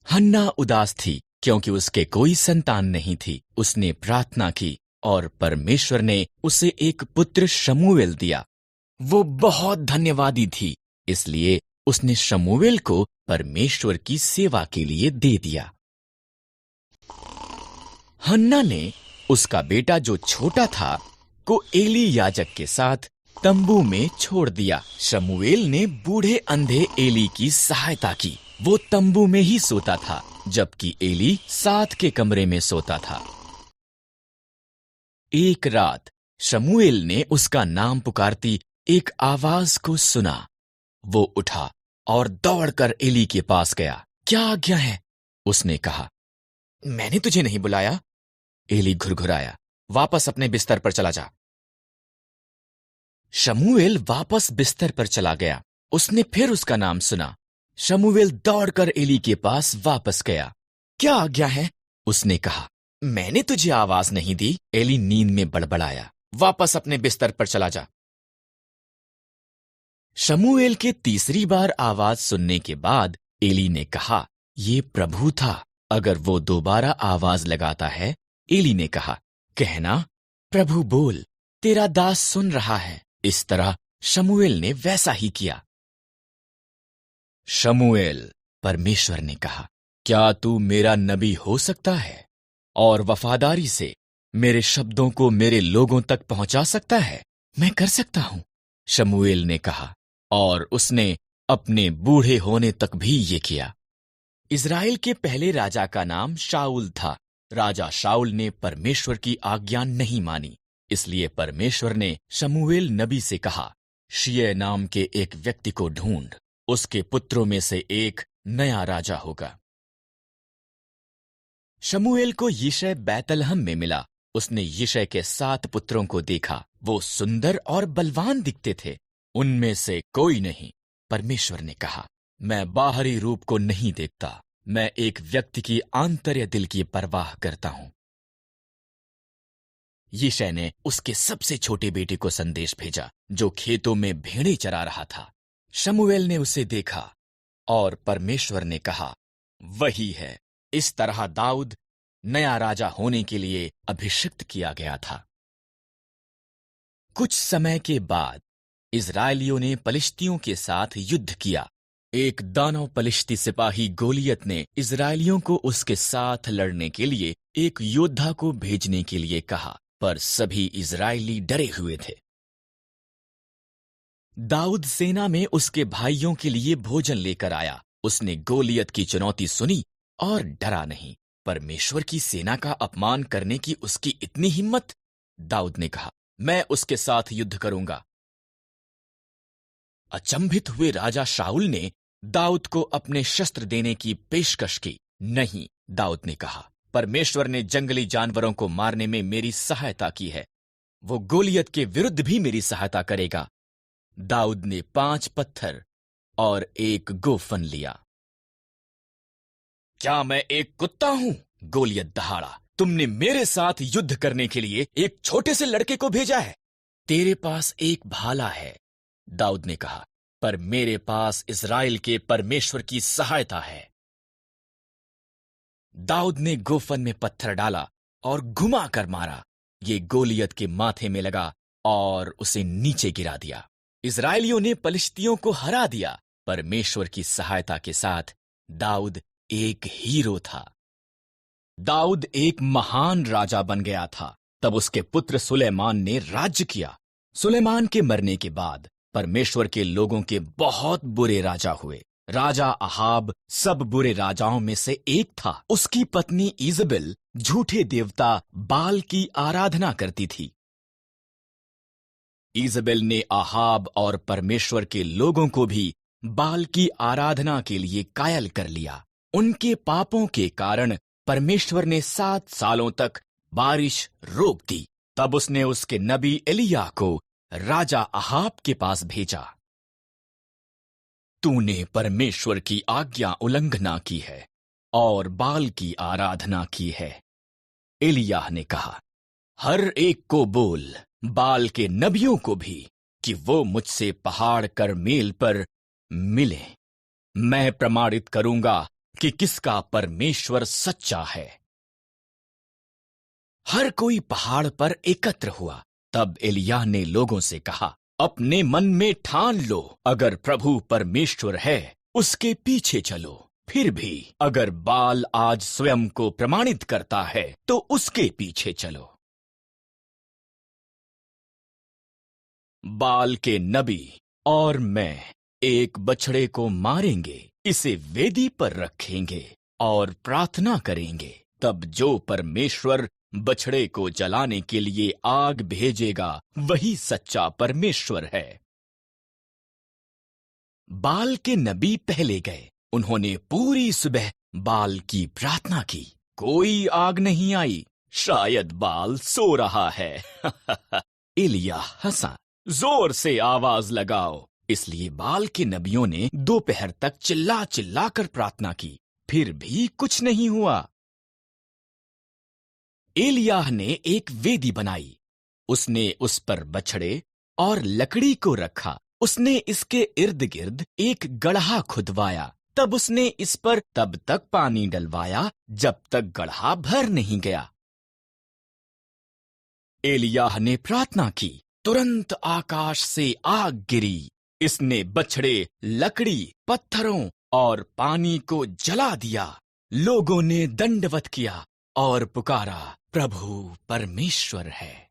हन्ना उदास थी क्योंकि उसके कोई संतान नहीं थी। उसने प्रार्थना की और परमेश्वर ने उसे एक पुत्र शमूएल दिया। वो बहुत धन्यवादी थी, इसलिए उसने शमूएल को परमेश्वर की सेवा के लिए दे दिया। हन्ना ने उसका बेटा जो छोटा था को एली याजक के साथ तंबू में छोड़ दिया। शमूएल ने बूढ़े अंधे एली की सहायता की। वो तंबू में ही सोता था, जबकि एली साथ के कमरे में सोता था। एक रात शमूएल ने उसका नाम पुकारती एक आवाज को सुना। वो उठा और दौड़कर एली के पास गया। क्या आज्ञा है? उसने कहा। मैंने तुझे नहीं बुलाया। एली घुरघुराया। वापस अपने बिस्तर पर चला जा। शमूएल वापस बिस्तर पर चला गया। उसने फिर उसका नाम सुना। शमूएल दौड़कर एली के पास वापस गया। क्या आज्ञा है? उसने कहा। मैंने तुझे आवाज नहीं दी। एली नींद में बड़बड़ाया। वापस अपने बिस्तर पर चला जा। शमूएल के तीसरी बार आवाज सुनने के बाद एली ने कहा, ये प्रभु था। अगर वो दोबारा आवाज लगाता है। एली ने कहा, कहना, प्रभु बोल, तेरा दास सुन रहा है। इस तरह शमूएल ने वैसा ही किया। शमूएल, परमेश्वर ने कहा, क्या तू मेरा नबी हो सकता है और वफादारी से मेरे शब्दों को मेरे लोगों तक पहुंचा सकता है? मैं कर सकता हूं, शमूएल ने कहा, और उसने अपने बूढ़े होने तक भी ये किया। इज़राइल के पहले राजा का नाम शाऊल था। राजा शाऊल ने परमेश्वर की आज्ञा नहीं मानी, इसलिए परमेश्वर ने शमूएल नबी से कहा, शिय नाम के एक व्यक्ति को ढूंढ, उसके पुत्रों में से एक नया राजा होगा। शमूएल को यिशै बैतलहम में मिला। उसने यिशै के 7 पुत्रों को देखा। वो सुंदर और बलवान दिखते थे। उनमें से कोई नहीं। परमेश्वर ने कहा, मैं बाहरी रूप को नहीं देखता, मैं एक व्यक्ति की आंतर्य दिल की परवाह करता हूं। यिशै ने उसके सबसे छोटे बेटे को संदेश भेजा, जो खेतों में भेड़ें चरा रहा था। शमूएल ने उसे देखा और परमेश्वर ने कहा, वही है। इस तरह दाऊद नया राजा होने के लिए अभिषिक्त किया गया था। कुछ समय के बाद इज़राइलियों ने पलिश्तियों के साथ युद्ध किया। एक दानव पलिश्ती सिपाही गोलियत ने इज़राइलियों को उसके साथ लड़ने के लिए एक योद्धा को भेजने के लिए कहा, पर सभी इज़राइली डरे हुए थे। दाऊद सेना में उसके भाइयों के लिए भोजन लेकर आया। उसने गोलियत की चुनौती सुनी और डरा नहीं। परमेश्वर की सेना का अपमान करने की उसकी इतनी हिम्मत। दाऊद ने कहा, मैं उसके साथ युद्ध करूंगा। अचंभित हुए राजा शाऊल ने दाऊद को अपने शस्त्र देने की पेशकश की। नहीं, दाऊद ने कहा, परमेश्वर ने जंगली जानवरों को मारने में मेरी सहायता की है। वो गोलियत के विरुद्ध भी मेरी सहायता करेगा। दाऊद ने 5 पत्थर और एक गोफन लिया। क्या मैं एक कुत्ता हूं? गोलियत दहाड़ा। तुमने मेरे साथ युद्ध करने के लिए एक छोटे से लड़के को भेजा है। तेरे पास एक भाला है, दाऊद ने कहा, पर मेरे पास इज़राइल के परमेश्वर की सहायता है। दाऊद ने गोफन में पत्थर डाला और घुमा कर मारा। ये गोलियत के माथे में लगा और उसे नीचे गिरा दिया। इज़राइलियों ने पलिश्तियों को हरा दिया। परमेश्वर की सहायता के साथ दाऊद एक हीरो था। दाऊद एक महान राजा बन गया था। तब उसके पुत्र सुलेमान ने राज्य किया। सुलेमान के मरने के बाद परमेश्वर के लोगों के बहुत बुरे राजा हुए। राजा अहाब सब बुरे राजाओं में से एक था। उसकी पत्नी इज़बेल झूठे देवता बाल की आराधना करती थी। इज़बेल ने अहाब और परमेश्वर के लोगों को भी बाल की आराधना के लिए कायल कर लिया। उनके पापों के कारण परमेश्वर ने 7 सालों तक बारिश रोक दी। तब उसने उसके नबी एलिय्याह को राजा अहाब के पास भेजा। तूने परमेश्वर की आज्ञा उल्लंघना की है और बाल की आराधना की है। एलिय्याह ने कहा, हर एक को बोल, बाल के नबियों को भी, कि वो मुझसे पहाड़ करमेल पर मिले। मैं प्रमाणित करूंगा कि किसका परमेश्वर सच्चा है। हर कोई पहाड़ पर एकत्र हुआ। तब एलिय्याह ने लोगों से कहा, अपने मन में ठान लो, अगर प्रभु परमेश्वर है उसके पीछे चलो। फिर भी अगर बाल आज स्वयं को प्रमाणित करता है तो उसके पीछे चलो। बाल के नबी और मैं एक बछड़े को मारेंगे, इसे वेदी पर रखेंगे और प्रार्थना करेंगे। तब जो परमेश्वर बछड़े को जलाने के लिए आग भेजेगा वही सच्चा परमेश्वर है। बाल के नबी पहले गए। उन्होंने पूरी सुबह बाल की प्रार्थना की। कोई आग नहीं आई। शायद बाल सो रहा है। एलिय्याह हंसा। जोर से आवाज लगाओ। इसलिए बाल के नबियों ने दोपहर तक चिल्ला चिल्ला कर प्रार्थना की, फिर भी कुछ नहीं हुआ। एलिय्याह ने एक वेदी बनाई। उसने उस पर बछड़े और लकड़ी को रखा। उसने इसके इर्द गिर्द एक गड्ढा खुदवाया। तब उसने इस पर तब तक पानी डलवाया जब तक गड्ढा भर नहीं गया। एलिय्याह ने प्रार्थना की। तुरंत आकाश से आग गिरी। इसने बछड़े, लकड़ी, पत्थरों और पानी को जला दिया। लोगों ने दंडवत किया और पुकारा, प्रभु परमेश्वर है।